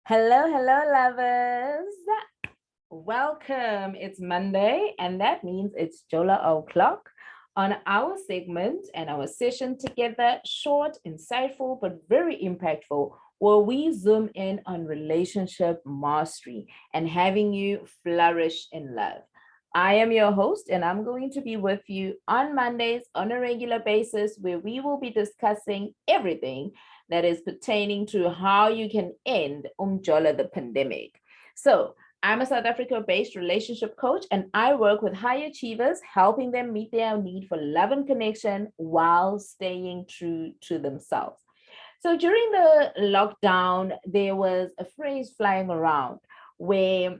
Hello, hello, lovers. Welcome. It's Monday, and that means it's Jola O'Clock on our segment and our session together. Short, insightful, but very impactful, where we zoom in on relationship mastery and having you flourish in love. I am your host, and I'm going to be with you on Mondays on a regular basis, where we will be discussing everything that is pertaining to how you can end Mjolo the pandemic. So, I'm a South Africa based relationship coach, and I work with high achievers, helping them meet their need for love and connection while staying true to themselves. So, during the lockdown, there was a phrase flying around where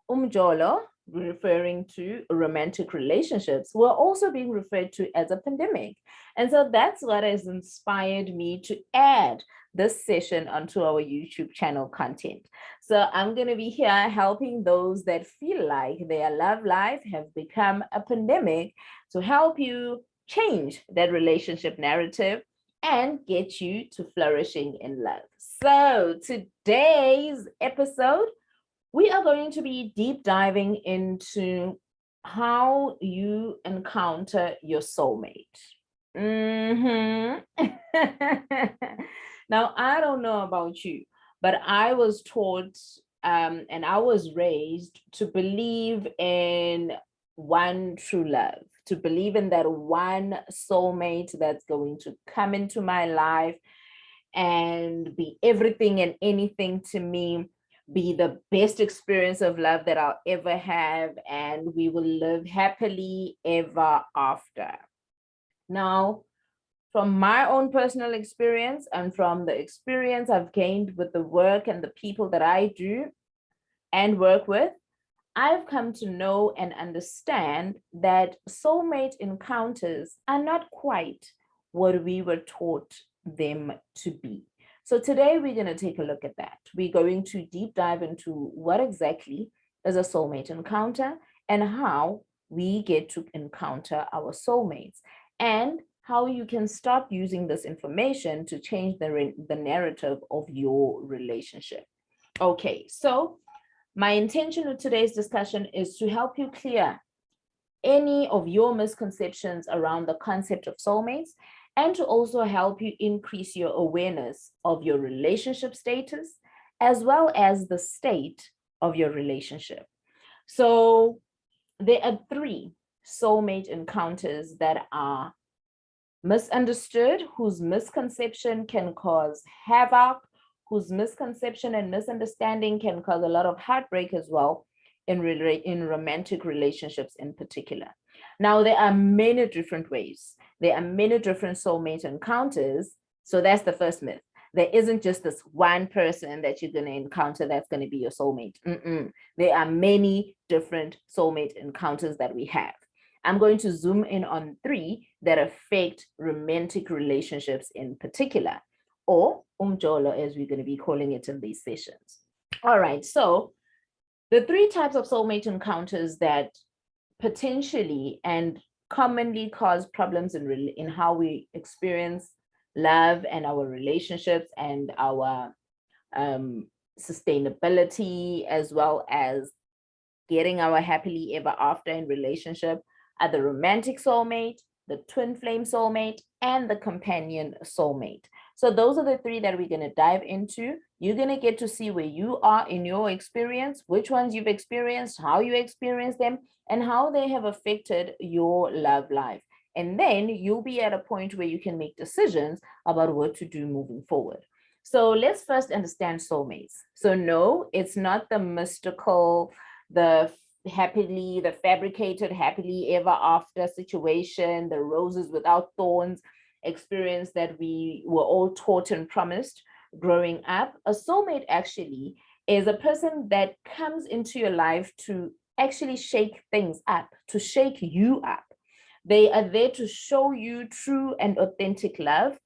Mjolo, referring to romantic relationships, were also being referred to as a pandemic. And so that's what has inspired me to add this session onto our YouTube channel content. So I'm going to be here helping those that feel like their love life have become a pandemic to help you change that relationship narrative and get you to flourishing in love. So today's episode, we are going to be deep diving into how you encounter your soulmate. Mm-hmm. Now, I don't know about you, but I was taught and I was raised to believe in one true love, to believe in that one soulmate that's going to come into my life and be everything and anything to me, be the best experience of love that I'll ever have, and we will live happily ever after. Now, from my own personal experience and from the experience I've gained with the work and the people that I do and work with, I've come to know and understand that soulmate encounters are not quite what we were taught them to be. So today we're going to take a look at that. We're going to deep dive into what exactly is a soulmate encounter and how we get to encounter our soulmates, and how you can start using this information to change the narrative of your relationship. Okay, so my intention with today's discussion is to help you clear any of your misconceptions around the concept of soulmates, and to also help you increase your awareness of your relationship status as well as the state of your relationship. So there are three soulmate encounters that are misunderstood, whose misconception can cause havoc, whose misconception and misunderstanding can cause a lot of heartbreak as well in romantic relationships in particular. Now, there are many different ways. There are many different soulmate encounters. So that's the first myth. There isn't just this one person that you're going to encounter that's going to be your soulmate. There are many different soulmate encounters that we have. I'm going to zoom in on three that affect romantic relationships in particular, or Mjolo, as we're going to be calling it in these sessions. All right, so the three types of soulmate encounters that potentially and commonly cause problems in how we experience love and our relationships and our sustainability, as well as getting our happily ever after in relationship, are the romantic soulmate, the twin flame soulmate, and the companion soulmate. So those are the three that we're going to dive into. You're going to get to see where you are in your experience, which ones you've experienced, how you experience them, and how they have affected your love life. And then you'll be at a point where you can make decisions about what to do moving forward. So let's first understand soulmates. So no, it's not the mystical, the fabricated happily ever after situation, the roses without thorns experience that we were all taught and promised growing up. A soulmate actually is a person that comes into your life to actually shake things up, to shake you up. They are there to show you true and authentic love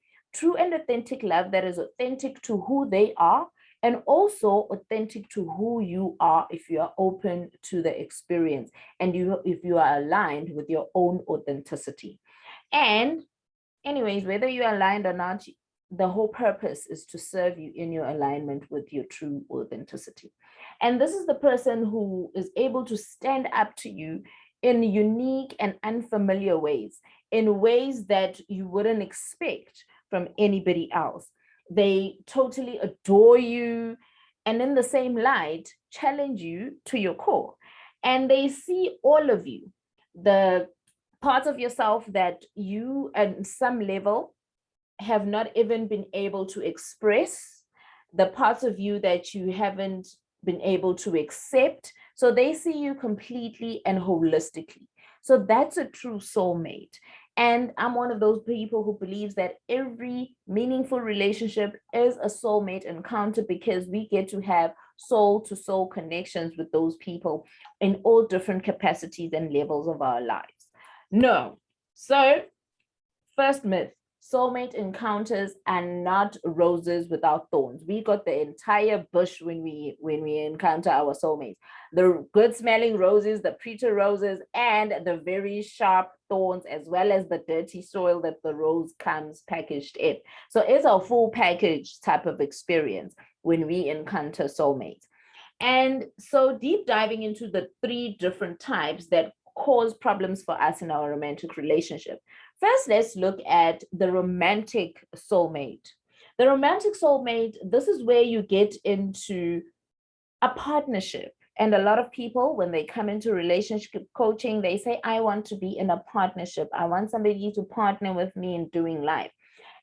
that is authentic to who they are, and also authentic to who you are if you are open to the experience and if you are aligned with your own authenticity. And anyways, whether you are aligned or not, the whole purpose is to serve you in your alignment with your true authenticity. And this is the person who is able to stand up to you in unique and unfamiliar ways, in ways that you wouldn't expect from anybody else. They totally adore you, and in the same light, challenge you to your core. And they see all of you, the parts of yourself that you, at some level, have not even been able to express, the parts of you that you haven't been able to accept. So they see you completely and holistically. So that's a true soulmate. And I'm one of those people who believes that every meaningful relationship is a soulmate encounter, because we get to have soul to soul connections with those people in all different capacities and levels of our lives. No. So, first myth: soulmate encounters are not roses without thorns. We got the entire bush when we encounter our soulmates. The good smelling roses, the preacher roses, and the very sharp thorns, as well as the dirty soil that the rose comes packaged in. So it's a full package type of experience when we encounter soulmates. And so, deep diving into the 3 different types that cause problems for us in our romantic relationship. First, let's look at the romantic soulmate. The romantic soulmate, this is where you get into a partnership. And a lot of people, when they come into relationship coaching, they say, I want to be in a partnership. I want somebody to partner with me in doing life.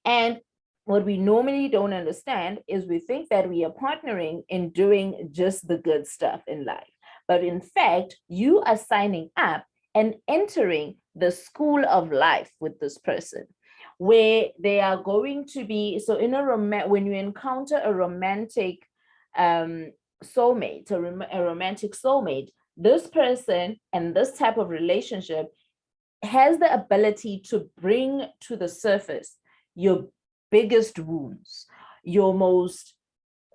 And what we normally don't understand is we think that we are partnering in doing just the good stuff in life. But in fact, you are signing up and entering the school of life with this person, where they are going to be, so in when you encounter a romantic soulmate, a romantic soulmate, this person and this type of relationship has the ability to bring to the surface your biggest wounds, your most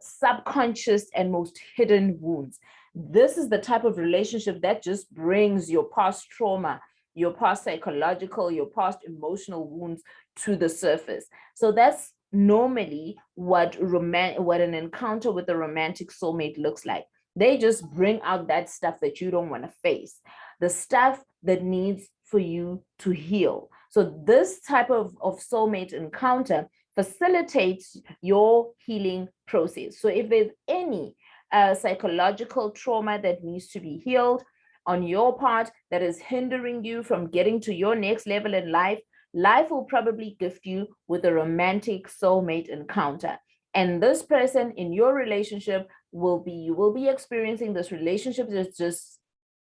subconscious and most hidden wounds. This is the type of relationship that just brings your past trauma, your past psychological, your past emotional wounds to the surface. So that's normally what an encounter with a romantic soulmate looks like. They just bring out that stuff that you don't want to face, the stuff that needs for you to heal. So this type of soulmate encounter facilitates your healing process. So if there's any psychological trauma that needs to be healed on your part, that is hindering you from getting to your next level in life, life will probably gift you with a romantic soulmate encounter. And this person in your relationship you will be experiencing this relationship that just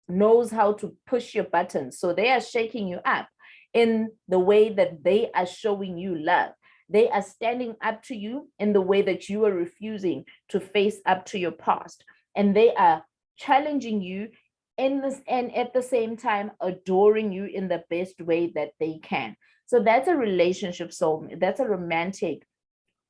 knows how to push your buttons. So they are shaking you up in the way that they are showing you love. They are standing up to you in the way that you are refusing to face up to your past. And they are challenging you in this, and at the same time, adoring you in the best way that they can. So that's a relationship soulmate. That's a romantic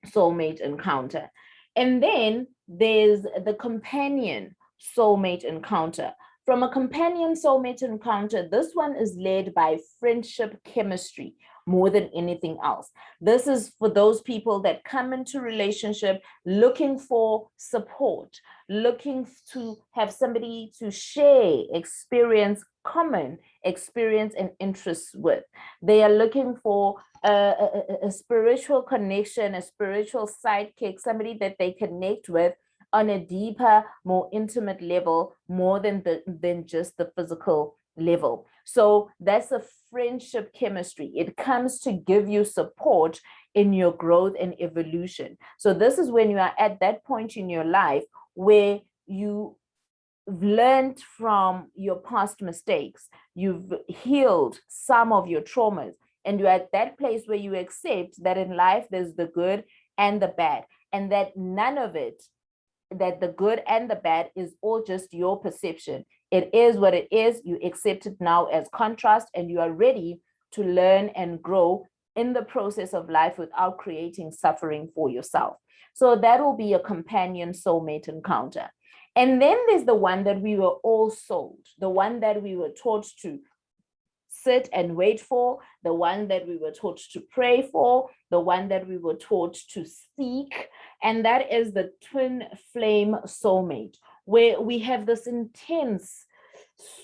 soulmate encounter. And then there's the companion soulmate encounter. From a companion soulmate encounter, this one is led by friendship chemistry more than anything else. This is for those people that come into relationship looking for support, looking to have somebody to share experience, common experience and interests with. They are looking for a spiritual connection, a spiritual sidekick, somebody that they connect with on a deeper, more intimate level, more than just the physical level. So that's a friendship chemistry. It comes to give you support in your growth and evolution. So this is when you are at that point in your life where you've learned from your past mistakes, you've healed some of your traumas, and you're at that place where you accept that in life there's the good and the bad, and that none of it, that the good and the bad is all just your perception. It is what it is. You accept it now as contrast, and you are ready to learn and grow in the process of life without creating suffering for yourself. So that will be a companion soulmate encounter. And then there's the one that we were all sold, the one that we were taught to sit and wait for, the one that we were taught to pray for, the one that we were taught to seek. And that is the twin flame soulmate, where we have this intense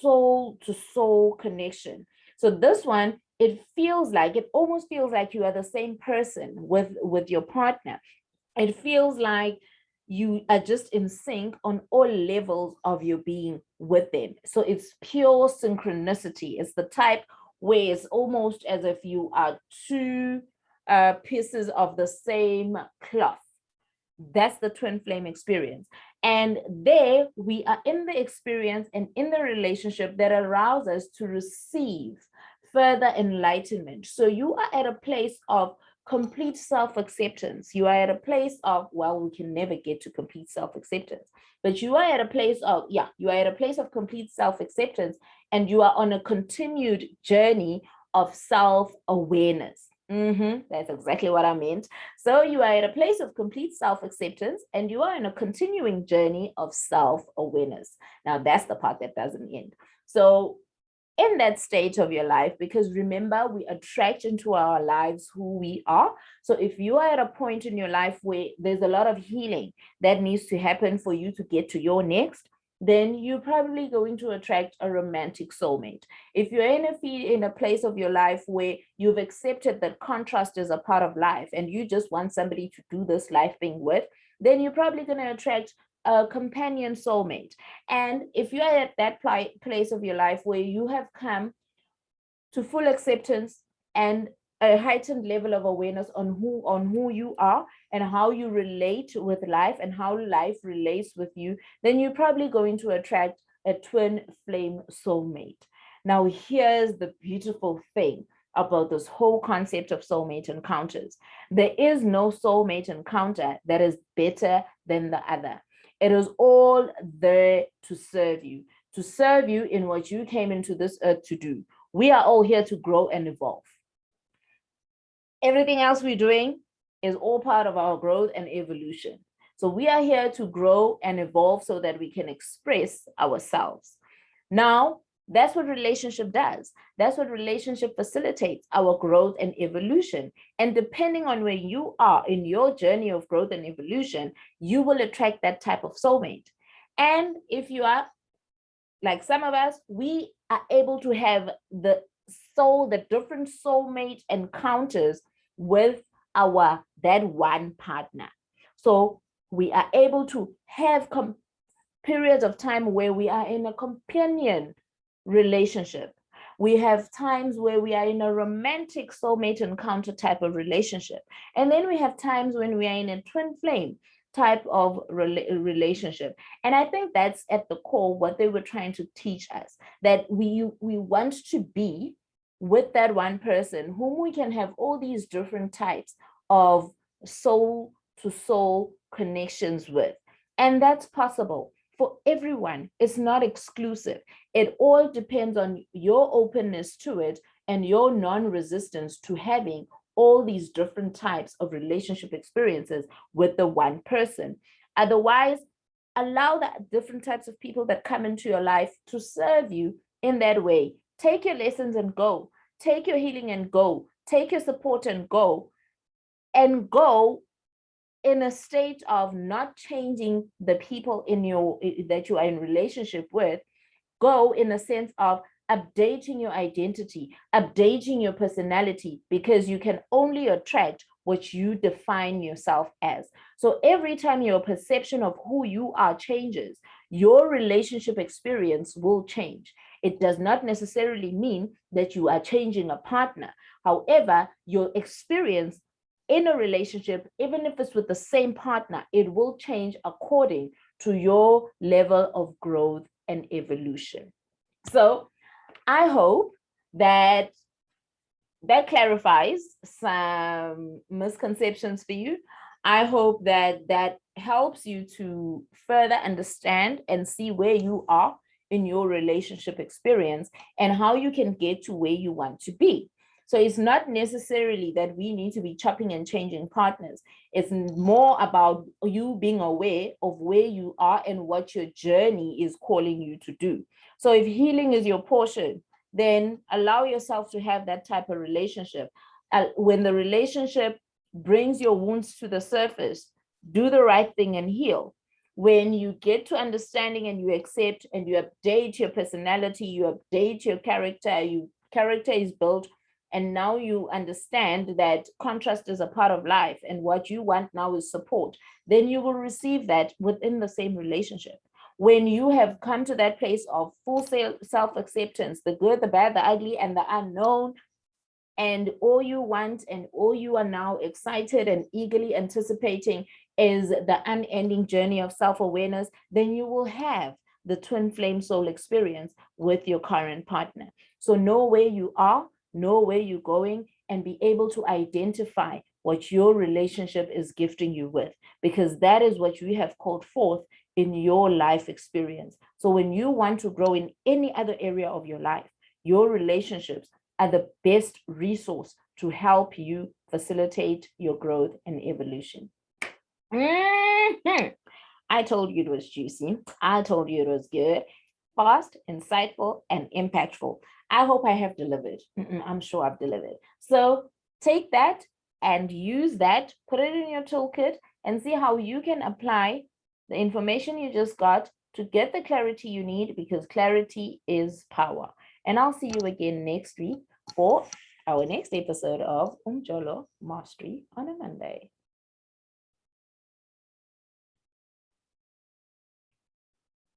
soul to soul connection. So this one, it almost feels like you are the same person with your partner. It feels like you are just in sync on all levels of your being with them. So it's pure synchronicity. It's the type where it's almost as if you are two pieces of the same cloth. That's the twin flame experience. And there we are in the experience and in the relationship that allows us to receive further enlightenment. So you are at a place of complete self-acceptance. You are at a place of, well, we can never get to complete self-acceptance, but you are at a place of, you are at a place of complete self-acceptance, and you are on a continued journey of self-awareness. That's exactly what I meant. So you are at a place of complete self-acceptance, and you are in a continuing journey of self-awareness. Now, that's the part that doesn't end. So in that stage of your life, because remember, we attract into our lives who we are. So if you are at a point in your life where there's a lot of healing that needs to happen for you to get to your next, then you're probably going to attract a romantic soulmate. If you're in a place of your life where you've accepted that contrast is a part of life and you just want somebody to do this life thing with, then you're probably going to attract a companion soulmate. And if you're at that place of your life where you have come to full acceptance and a heightened level of awareness on who you are and how you relate with life and how life relates with you, then you're probably going to attract a twin flame soulmate. Now, here's the beautiful thing about this whole concept of soulmate encounters. There is no soulmate encounter that is better than the other. It is all there to serve you in what you came into this earth to do. We are all here to grow and evolve. Everything else we're doing is all part of our growth and evolution. So we are here to grow and evolve so that we can express ourselves. Now, that's what relationship does. That's what relationship facilitates, our growth and evolution. And depending on where you are in your journey of growth and evolution, you will attract that type of soulmate. And if you are like some of us, we are able to have the different soulmate encounters with that one partner. So we are able to have periods of time where we are in a companion relationship. We have times where we are in a romantic soulmate encounter type of relationship. And then we have times when we are in a twin flame type of relationship. And I think that's at the core what they were trying to teach us, that we want to be with that one person whom we can have all these different types of soul to soul connections with. And that's possible for everyone. It's not exclusive. It all depends on your openness to it and your non-resistance to having all these different types of relationship experiences with the one person. Otherwise, allow the different types of people that come into your life to serve you in that way. Take your lessons and go. Take your healing and go. Take your support and go. And go in a state of not changing the people that you are in relationship with. Go in a sense of updating your identity, updating your personality, because you can only attract what you define yourself as. So every time your perception of who you are changes, your relationship experience will change. It does not necessarily mean that you are changing a partner. However, your experience in a relationship, even if it's with the same partner, it will change according to your level of growth and evolution. So I hope that clarifies some misconceptions for you. I hope that helps you to further understand and see where you are in your relationship experience and how you can get to where you want to be. So it's not necessarily that we need to be chopping and changing partners. It's more about you being aware of where you are and what your journey is calling you to do. So if healing is your portion, then allow yourself to have that type of relationship. When the relationship brings your wounds to the surface, do the right thing and heal. When you get to understanding and you accept and you update your personality, you update your character, your character is built, and now you understand that contrast is a part of life and what you want now is support, then you will receive that within the same relationship. When you have come to that place of full self-acceptance, the good, the bad, the ugly, and the unknown, and all you want and all you are now excited and eagerly anticipating is the unending journey of self-awareness, then you will have the twin flame soul experience with your current partner. So know where you are, know where you're going, and be able to identify what your relationship is gifting you with, because that is what you have called forth in your life experience. So when you want to grow in any other area of your life, your relationships are the best resource to help you facilitate your growth and evolution. I told you it was juicy. I told you it was good, fast, insightful, and impactful. I hope I have delivered. I'm sure I've delivered. So take that and use that, put it in your toolkit, and see how you can apply the information you just got to get the clarity you need, because clarity is power. And I'll see you again next week for our next episode of Mjolo Mastery on a Monday.